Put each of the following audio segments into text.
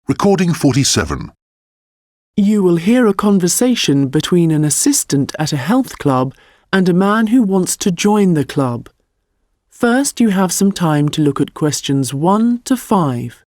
Recording 47. You will hear a conversation between an assistant at a health club and a man who wants to join the club. First, you have some time to look at questions 1 to 5.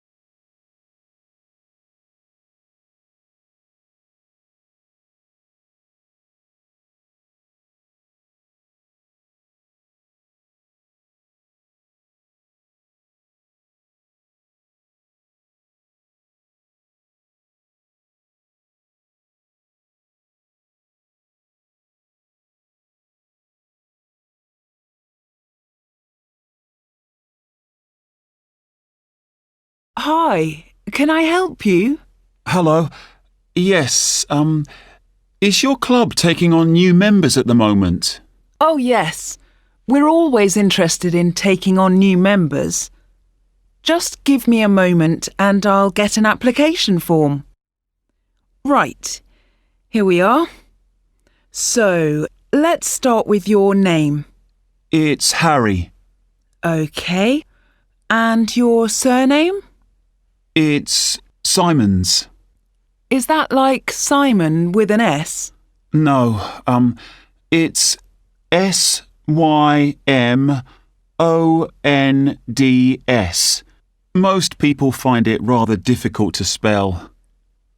Hi, can I help you? Hello. Yes, is your club taking on new members at the moment? Oh, yes. We're always interested in taking on new members. Just give me a moment and I'll get an application form. Right, here we are. So, let's start with your name. It's Harry. OK. And your surname? It's Simons. Is that like Simon with an S? No, it's Symonds. Most people find it rather difficult to spell.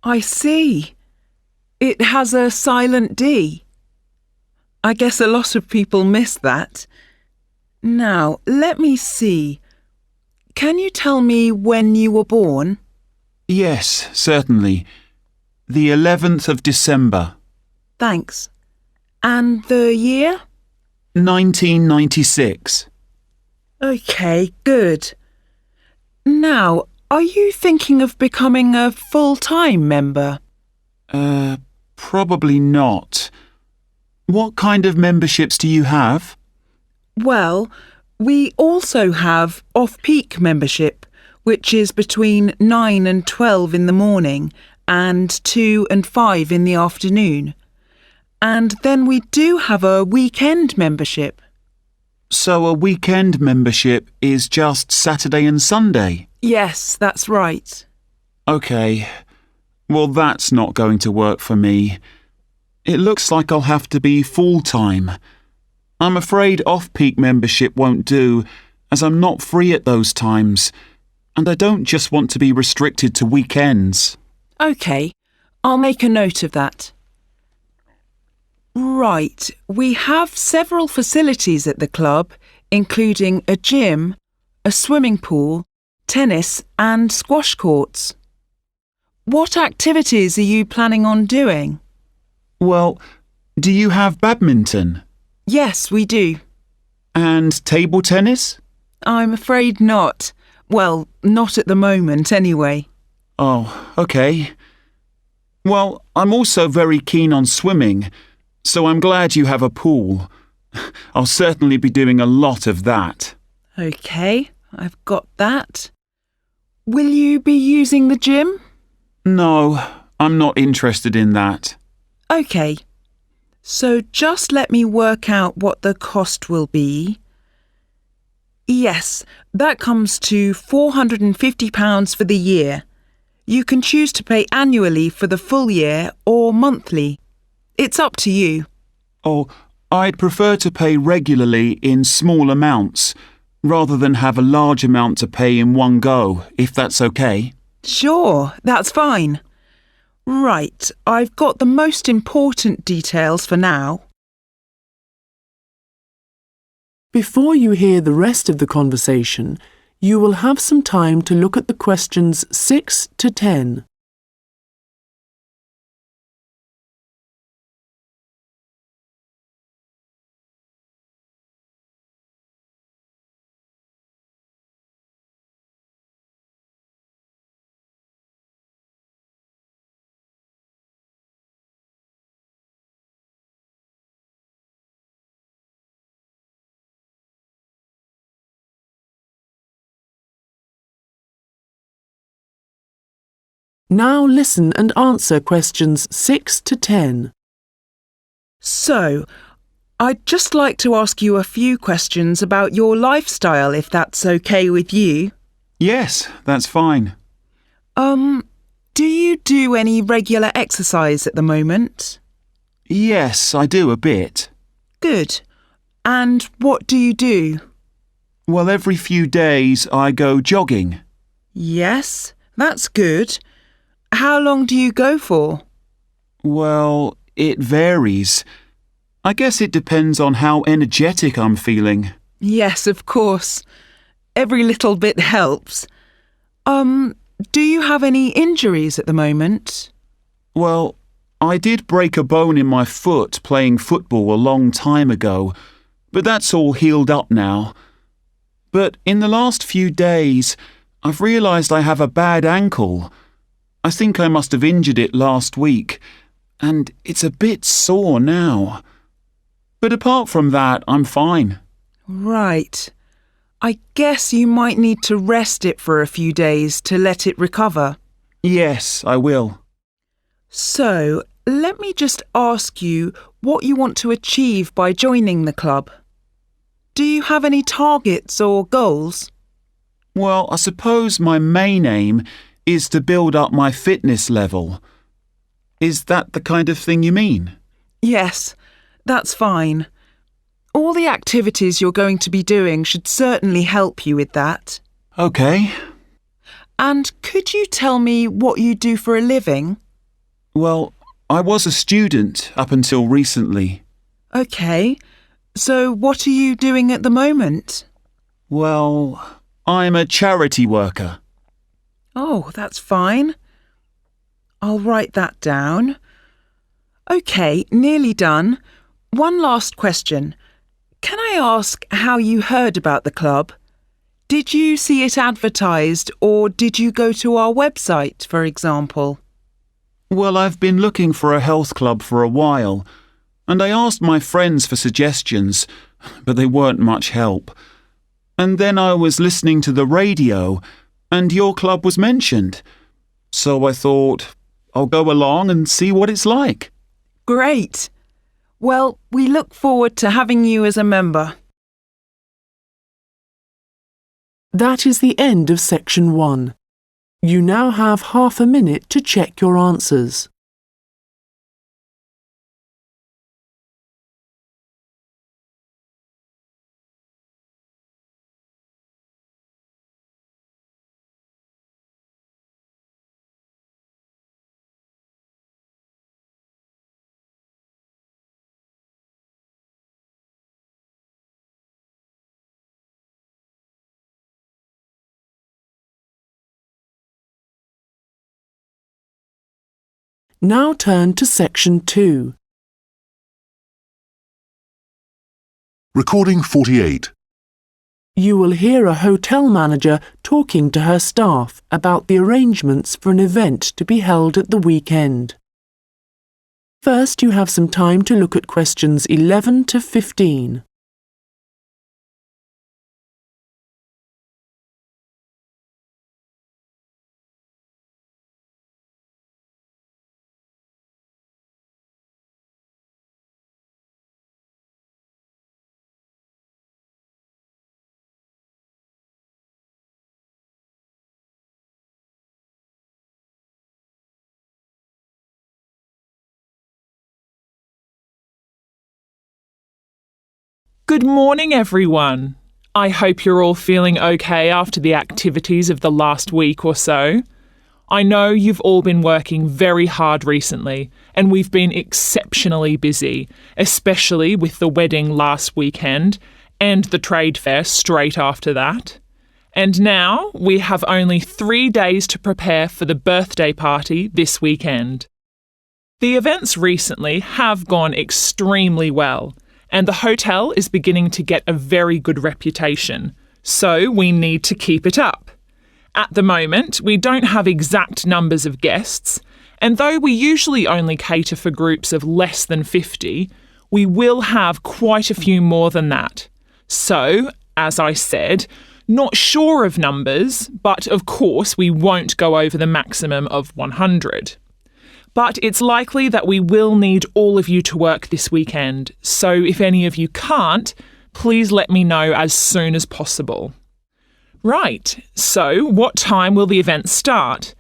I see. It has a silent D. I guess a lot of people miss that. Now, let me see. Can you tell me when you were born? Yes, certainly. The 11th of December. Thanks. And the year? 1996. OK, good. Now, are you thinking of becoming a full-time member? Probably not. What kind of memberships do you have? Well, we also have off-peak membership, which is between 9 and 12 in the morning and 2 and 5 in the afternoon. And then we do have a weekend membership. So a weekend membership is just Saturday and Sunday? Yes, that's right. OK. Well, that's not going to work for me. It looks like I'll have to be full-time. I'm afraid off-peak membership won't do, as I'm not free at those times, and I don't just want to be restricted to weekends. OK, I'll make a note of that. Right, we have several facilities at the club, including a gym, a swimming pool, tennis and squash courts. What activities are you planning on doing? Well, do you have badminton? Yes, we do. And table tennis? I'm afraid not. Well, not at the moment, anyway. Oh, OK. Well, I'm also very keen on swimming, so I'm glad you have a pool. I'll certainly be doing a lot of that. OK, I've got that. Will you be using the gym? No, I'm not interested in that. OK. So just let me work out what the cost will be. Yes, that comes to £450 for the year. You can choose to pay annually for the full year or monthly. It's up to you. Oh, I'd prefer to pay regularly in small amounts, rather than have a large amount to pay in one go, if that's OK. Sure, that's fine. Right, I've got the most important details for now. Before you hear the rest of the conversation, you will have some time to look at the questions 6 to 10. Now listen and answer questions 6 to 10. So, I'd just like to ask you a few questions about your lifestyle, if that's OK with you. Yes, that's fine. you do any regular exercise at the moment? Yes, I do a bit. Good. And what do you do? Well, every few days I go jogging. Yes, that's good. How long do you go for? Well, it varies. I guess it depends on how energetic I'm feeling. Yes, of course. Every little bit helps. Do you have any injuries at the moment? Well, I did break a bone in my foot playing football a long time ago, but that's all healed up now. But in the last few days, I've realised I have a bad ankle. I think I must have injured it last week, and it's a bit sore now. But apart from that, I'm fine. Right. I guess you might need to rest it for a few days to let it recover. Yes, I will. So, let me just ask you what you want to achieve by joining the club. Do you have any targets or goals? Well, I suppose my main aim is to build up my fitness level. Is that the kind of thing you mean? Yes, that's fine. All the activities you're going to be doing should certainly help you with that. OK. And could you tell me what you do for a living? Well, I was a student up until recently. OK. So what are you doing at the moment? Well, I'm a charity worker. Oh, that's fine. I'll write that down. OK, nearly done. One last question. Can I ask how you heard about the club? Did you see it advertised or did you go to our website, for example? Well, I've been looking for a health club for a while, and I asked my friends for suggestions, but they weren't much help. And then I was listening to the radio, and your club was mentioned. So I thought, I'll go along and see what it's like. Great. Well, we look forward to having you as a member. That is the end of section 1. You now have half a minute to check your answers. Now turn to section 2. Recording 48. You will hear a hotel manager talking to her staff about the arrangements for an event to be held at the weekend. First, you have some time to look at questions 11 to 15. Good morning, everyone. I hope you're all feeling okay after the activities of the last week or so. I know you've all been working very hard recently, and we've been exceptionally busy, especially with the wedding last weekend and the trade fair straight after that. And now we have only 3 days to prepare for the birthday party this weekend. The events recently have gone extremely well, and the hotel is beginning to get a very good reputation, so we need to keep it up. At the moment, we don't have exact numbers of guests, and though we usually only cater for groups of less than 50, we will have quite a few more than that. So, as I said, not sure of numbers, but of course we won't go over the maximum of 100. But it's likely that we will need all of you to work this weekend, so if any of you can't, please let me know as soon as possible. Right, so what time will the event start?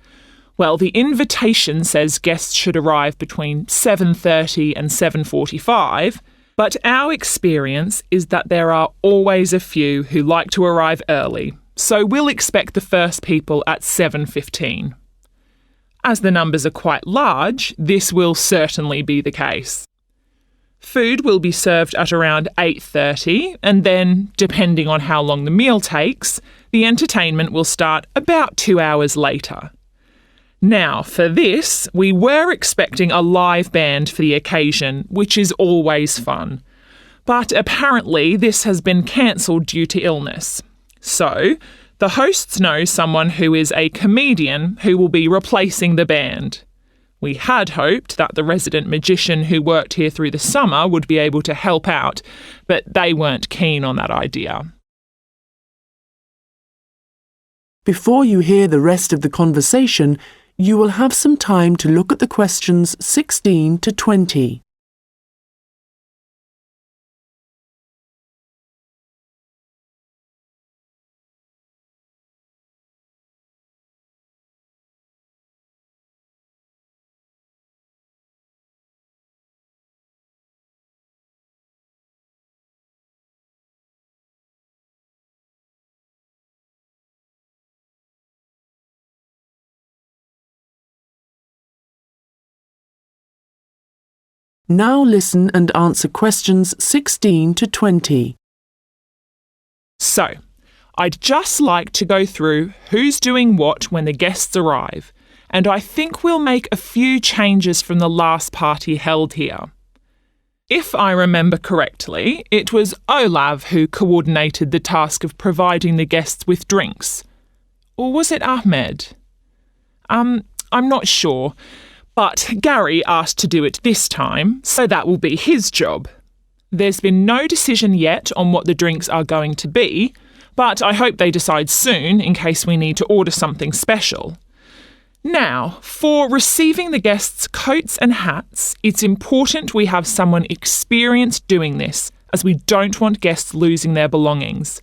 Well, the invitation says guests should arrive between 7:30 and 7:45, but our experience is that there are always a few who like to arrive early, so we'll expect the first people at 7:15. As the numbers are quite large, this will certainly be the case. Food will be served at around 8:30, and then, depending on how long the meal takes, the entertainment will start about 2 hours later. Now, for this, we were expecting a live band for the occasion, which is always fun. But apparently this has been cancelled due to illness. So, the hosts know someone who is a comedian who will be replacing the band. We had hoped that the resident magician who worked here through the summer would be able to help out, but they weren't keen on that idea. Before you hear the rest of the conversation, you will have some time to look at the questions 16 to 20. Now listen and answer questions 16 to 20. So, I'd just like to go through who's doing what when the guests arrive, and I think we'll make a few changes from the last party held here. If I remember correctly, it was Olav who coordinated the task of providing the guests with drinks. Or was it Ahmed? I'm not sure, but Gary asked to do it this time, so that will be his job. There's been no decision yet on what the drinks are going to be, but I hope they decide soon in case we need to order something special. Now, for receiving the guests' coats and hats, it's important we have someone experienced doing this, as we don't want guests losing their belongings.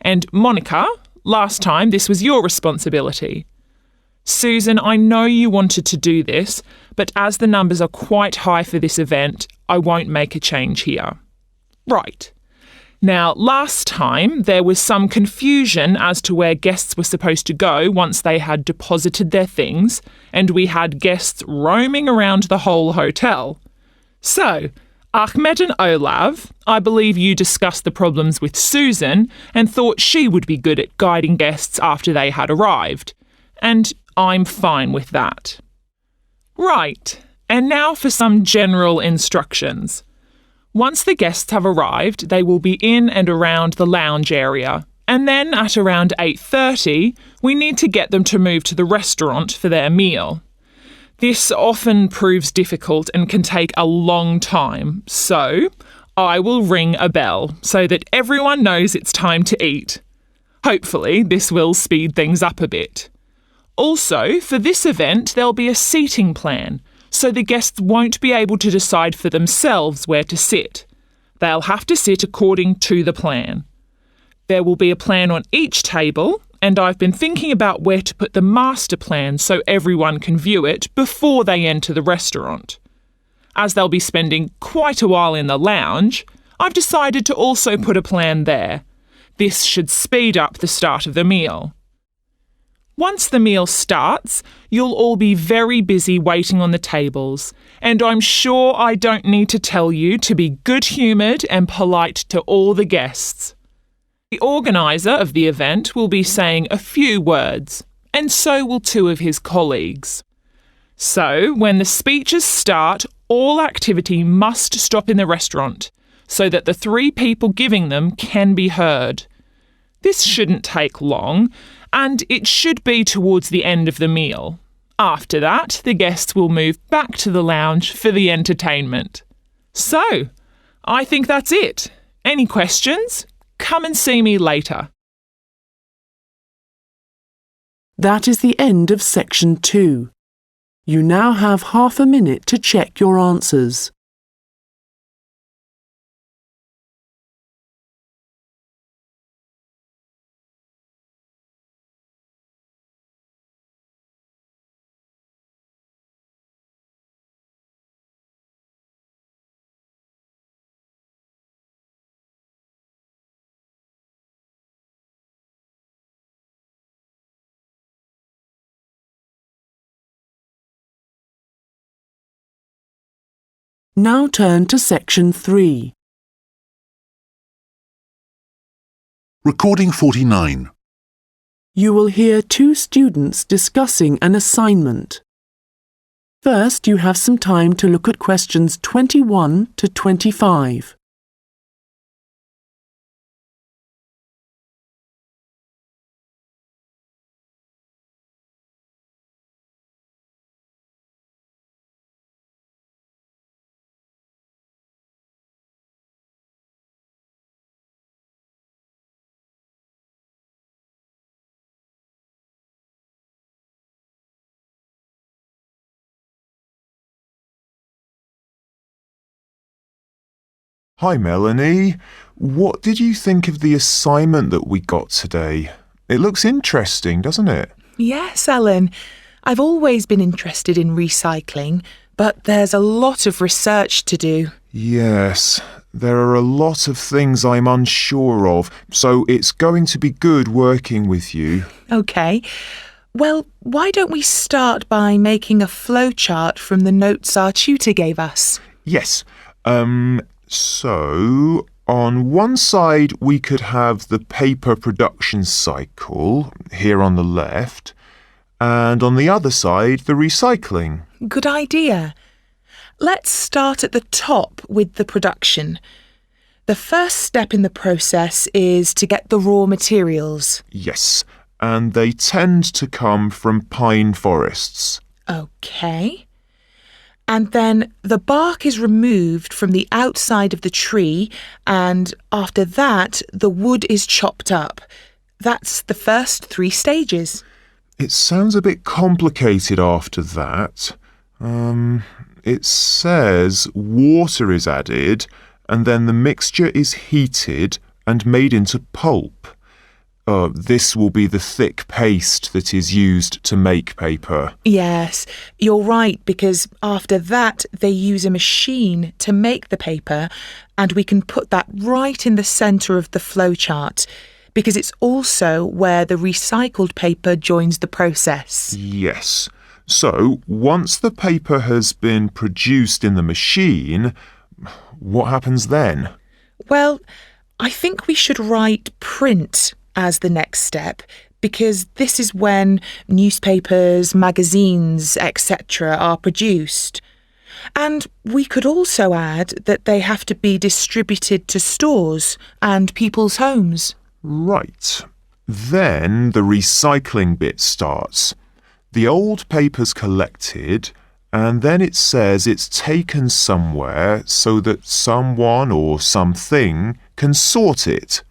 And Monica, last time this was your responsibility. Susan, I know you wanted to do this, but as the numbers are quite high for this event, I won't make a change here. Right. Now, last time there was some confusion as to where guests were supposed to go once they had deposited their things, and we had guests roaming around the whole hotel. So, Ahmed and Olav, I believe you discussed the problems with Susan and thought she would be good at guiding guests after they had arrived. And I'm fine with that. Right, and now for some general instructions. Once the guests have arrived, they will be in and around the lounge area, and then at around 8:30, we need to get them to move to the restaurant for their meal. This often proves difficult and can take a long time, so I will ring a bell so that everyone knows it's time to eat. Hopefully, this will speed things up a bit. Also, for this event, there'll be a seating plan, so the guests won't be able to decide for themselves where to sit. They'll have to sit according to the plan. There will be a plan on each table, and I've been thinking about where to put the master plan so everyone can view it before they enter the restaurant. As they'll be spending quite a while in the lounge, I've decided to also put a plan there. This should speed up the start of the meal. Once the meal starts, you'll all be very busy waiting on the tables, and I'm sure I don't need to tell you to be good-humoured and polite to all the guests. The organiser of the event will be saying a few words, and so will two of his colleagues. So, when the speeches start, all activity must stop in the restaurant, so that the three people giving them can be heard. This shouldn't take long, and it should be towards the end of the meal. After that, the guests will move back to the lounge for the entertainment. So, I think that's it. Any questions? Come and see me later. That is the end of section 2. You now have half a minute to check your answers. Now turn to section 3. Recording 49. You will hear two students discussing an assignment. First, you have some time to look at questions 21 to 25. Hi, Melanie. What did you think of the assignment that we got today? It looks interesting, doesn't it? Yes, Ellen. I've always been interested in recycling, but there's a lot of research to do. Yes, there are a lot of things I'm unsure of, so it's going to be good working with you. OK. Well, why don't we start by making a flowchart from the notes our tutor gave us? Yes. So, on one side we could have the paper production cycle, here on the left, and on the other side the recycling. Good idea. Let's start at the top with the production. The first step in the process is to get the raw materials. Yes, and they tend to come from pine forests. OK. And then the bark is removed from the outside of the tree, and after that, the wood is chopped up. That's the first 3 stages. It sounds a bit complicated after that. It says water is added, and then the mixture is heated and made into pulp. This will be the thick paste that is used to make paper. Yes, you're right, because after that they use a machine to make the paper, and we can put that right in the centre of the flowchart, because it's also where the recycled paper joins the process. Yes. So, once the paper has been produced in the machine, what happens then? Well, I think we should write print as the next step, because this is when newspapers, magazines, etc. are produced. And we could also add that they have to be distributed to stores and people's homes. Right. Then the recycling bit starts. The old paper's collected, and then it says it's taken somewhere so that someone or something can sort it.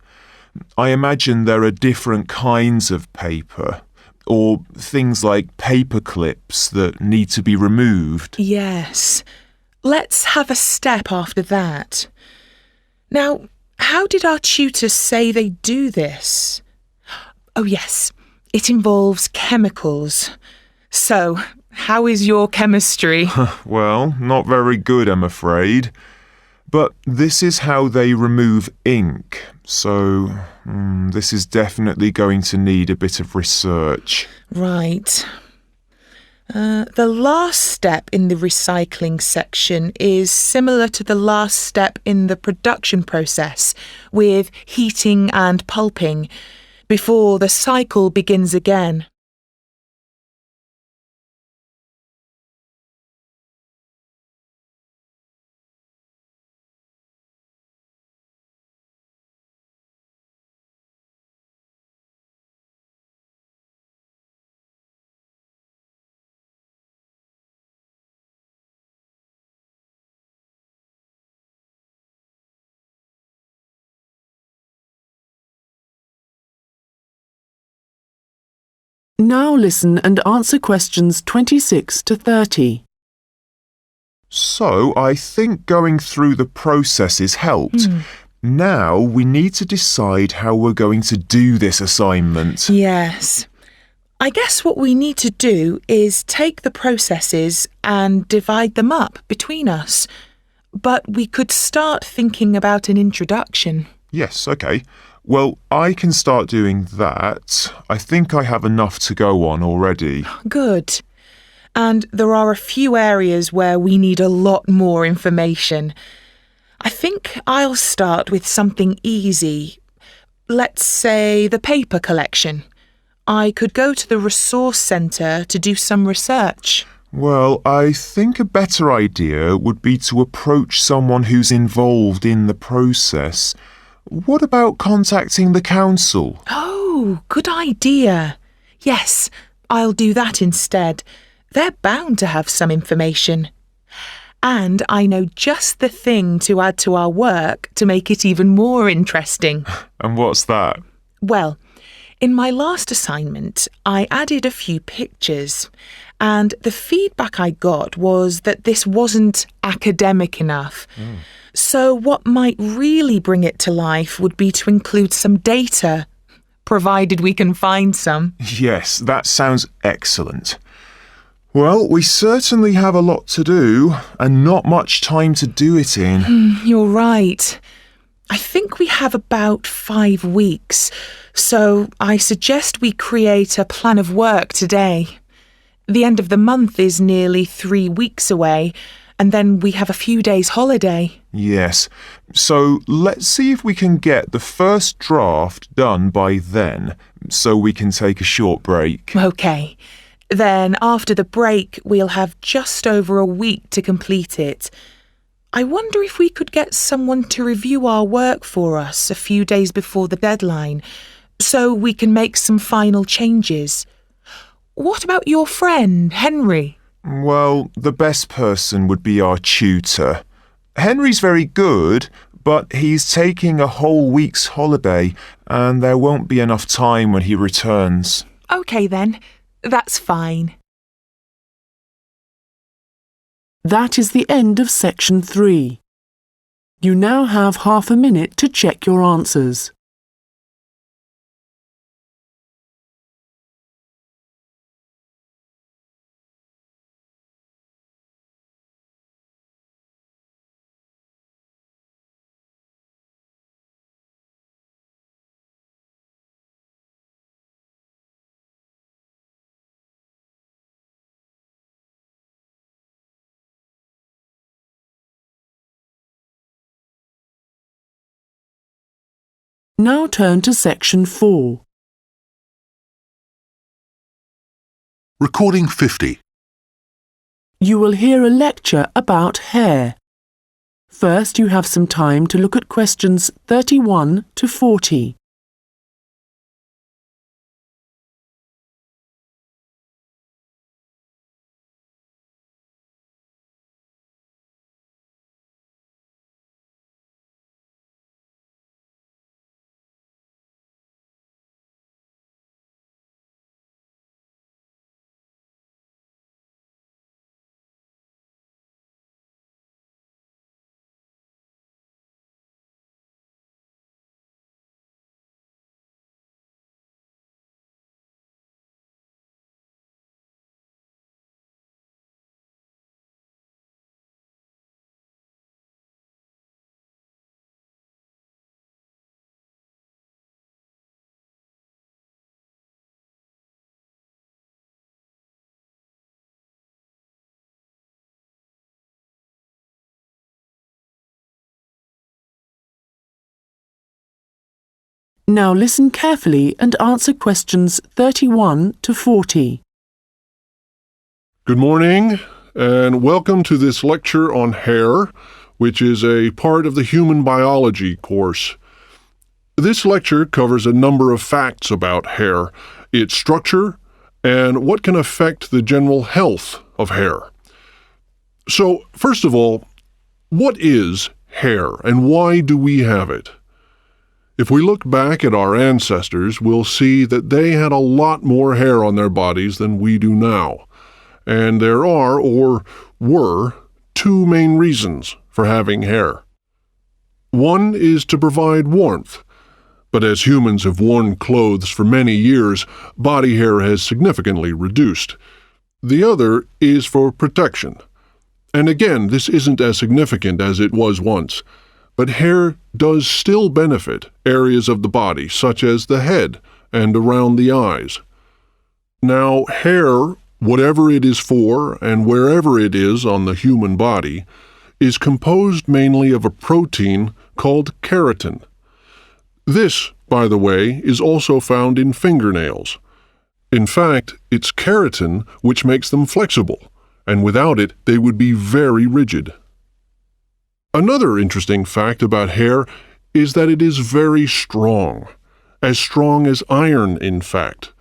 I imagine there are different kinds of paper, or things like paper clips that need to be removed. Yes. Let's have a step after that. Now, how did our tutor say they do this? Oh yes, it involves chemicals. So, how is your chemistry? Well, not very good, I'm afraid. But this is how they remove ink, so this is definitely going to need a bit of research. Right. The last step in the recycling section is similar to the last step in the production process, with heating and pulping, before the cycle begins again. Now listen and answer questions 26 to 30. So I think going through the processes helped. Now we need to decide how we're going to do this assignment. Yes. I guess what we need to do is take the processes and divide them up between us. But we could start thinking about an introduction. Yes, okay. Well, I can start doing that. I think I have enough to go on already. Good. and there are a few areas where we need a lot more information. I think I'll start with something easy. Let's say the paper collection. I could go to the resource centre to do some research. Well, I think a better idea would be to approach someone who's involved in the process. What about contacting the council? Oh, good idea. Yes, I'll do that instead. They're bound to have some information. And I know just the thing to add to our work to make it even more interesting. And what's that? Well, in my last assignment, I added a few pictures, and the feedback I got was that this wasn't academic enough. So what might really bring it to life would be to include some data, provided we can find some. Yes, that sounds excellent. Well, we certainly have a lot to do and not much time to do it in. You're right. I think we have about 5 weeks, so I suggest we create a plan of work today. The end of the month is nearly 3 weeks away, and then we have a few days holiday. Yes, so let's see if we can get the first draft done by then, so we can take a short break. OK. Then after the break, we'll have just over a week to complete it. I wonder if we could get someone to review our work for us a few days before the deadline, so we can make some final changes. What about your friend, Henry? Well, the best person would be our tutor. Henry's very good, but he's taking a whole week's holiday, and there won't be enough time when he returns. OK then, that's fine. That is the end of section 3. You now have half a minute to check your answers. Now turn to section 4. Recording 50. You will hear a lecture about hair. First, you have some time to look at questions 31 to 40. Now listen carefully and answer questions 31 to 40. Good morning, and welcome to this lecture on hair, which is a part of the human biology course. This lecture covers a number of facts about hair, its structure, and what can affect the general health of hair. So, first of all, what is hair, and why do we have it? If we look back at our ancestors, we'll see that they had a lot more hair on their bodies than we do now. And there are, or were, 2 main reasons for having hair. One is to provide warmth, but as humans have worn clothes for many years, body hair has significantly reduced. The other is for protection. And again, this isn't as significant as it was once. But hair does still benefit areas of the body, such as the head and around the eyes. Now, hair whatever it is for and wherever it is on the human body, is composed mainly of a protein called keratin. This, by the way, is also found in fingernails. In fact, it's keratin which makes them flexible, and without it they would be very rigid. Another interesting fact about hair is that it is very strong as iron, in fact.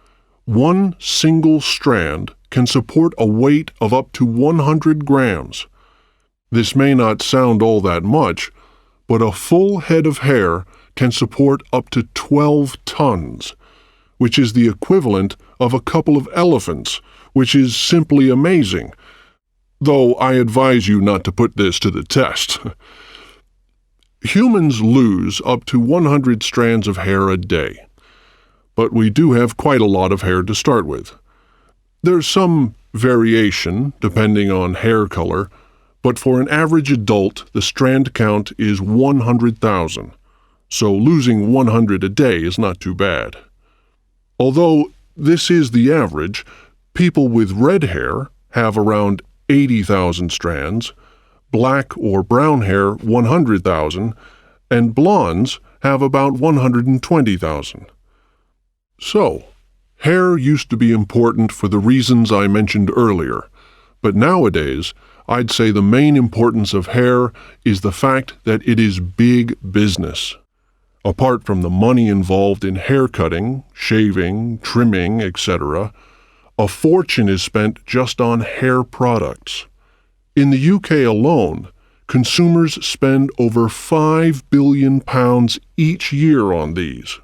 One single strand can support a weight of up to 100 grams. This may not sound all that much, but a full head of hair can support up to 12 tons, which is the equivalent of a couple of elephants, which is simply amazing, though I advise you not to put this to the test. Humans lose up to 100 strands of hair a day, but we do have quite a lot of hair to start with. There's some variation depending on hair color, but for an average adult, the strand count is 100,000, so losing 100 a day is not too bad. Although this is the average, people with red hair have around 80,000 strands, black or brown hair 100,000, and blondes have about 120,000. So, hair used to be important for the reasons I mentioned earlier, but nowadays I'd say the main importance of hair is the fact that it is big business. Apart from the money involved in hair cutting, shaving, trimming, etc., a fortune is spent just on hair products. In the UK alone, consumers spend over £5 billion each year on these.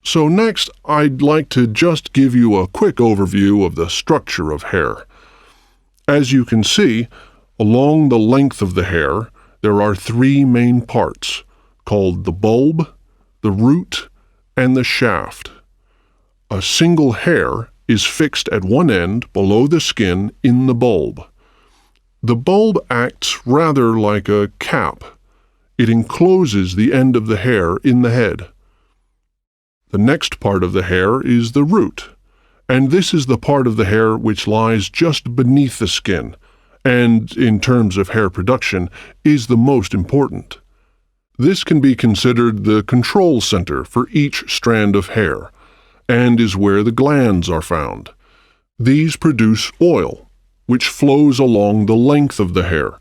So next, I'd like to just give you a quick overview of the structure of hair. As you can see, along the length of the hair, there are three main parts, called the bulb, the root, and the shaft. A single hair is fixed at one end below the skin in the bulb. The bulb acts rather like a cap. It encloses the end of the hair in the head. The next part of the hair is the root, and this is the part of the hair which lies just beneath the skin, and, in terms of hair production, is the most important. This can be considered the control center for each strand of hair, and is where the glands are found. These produce oil, which flows along the length of the hair,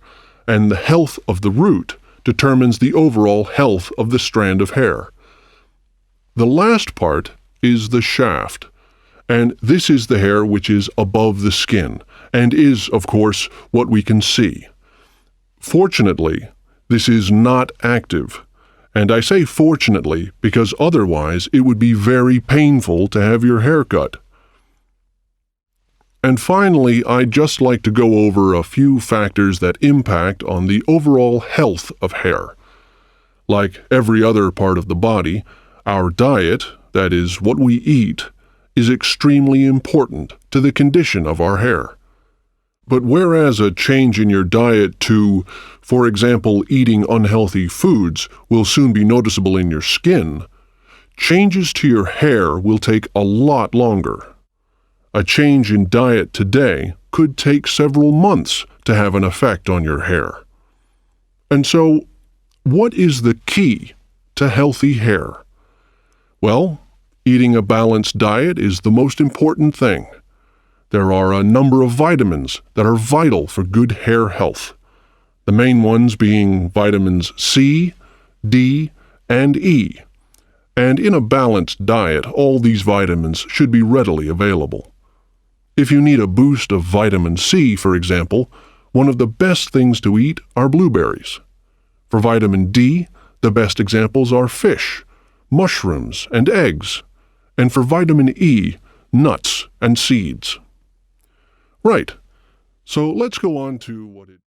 and the health of the root determines the overall health of the strand of hair. The last part is the shaft, and this is the hair which is above the skin, and is, of course, what we can see. Fortunately, this is not active, and I say fortunately because otherwise it would be very painful to have your hair cut. And finally, I'd just like to go over a few factors that impact on the overall health of hair. Like every other part of the body, our diet, that is, what we eat, is extremely important to the condition of our hair. But whereas a change in your diet to, for example, eating unhealthy foods will soon be noticeable in your skin, changes to your hair will take a lot longer. A change in diet today could take several months to have an effect on your hair. And so, what is the key to healthy hair? Well, eating a balanced diet is the most important thing. There are a number of vitamins that are vital for good hair health. The main ones being vitamins C, D, and E. And in a balanced diet, all these vitamins should be readily available. If you need a boost of vitamin C, for example, one of the best things to eat are blueberries. For vitamin D, the best examples are fish, mushrooms, and eggs. And for vitamin E, nuts and seeds. Right, so let's go on to what it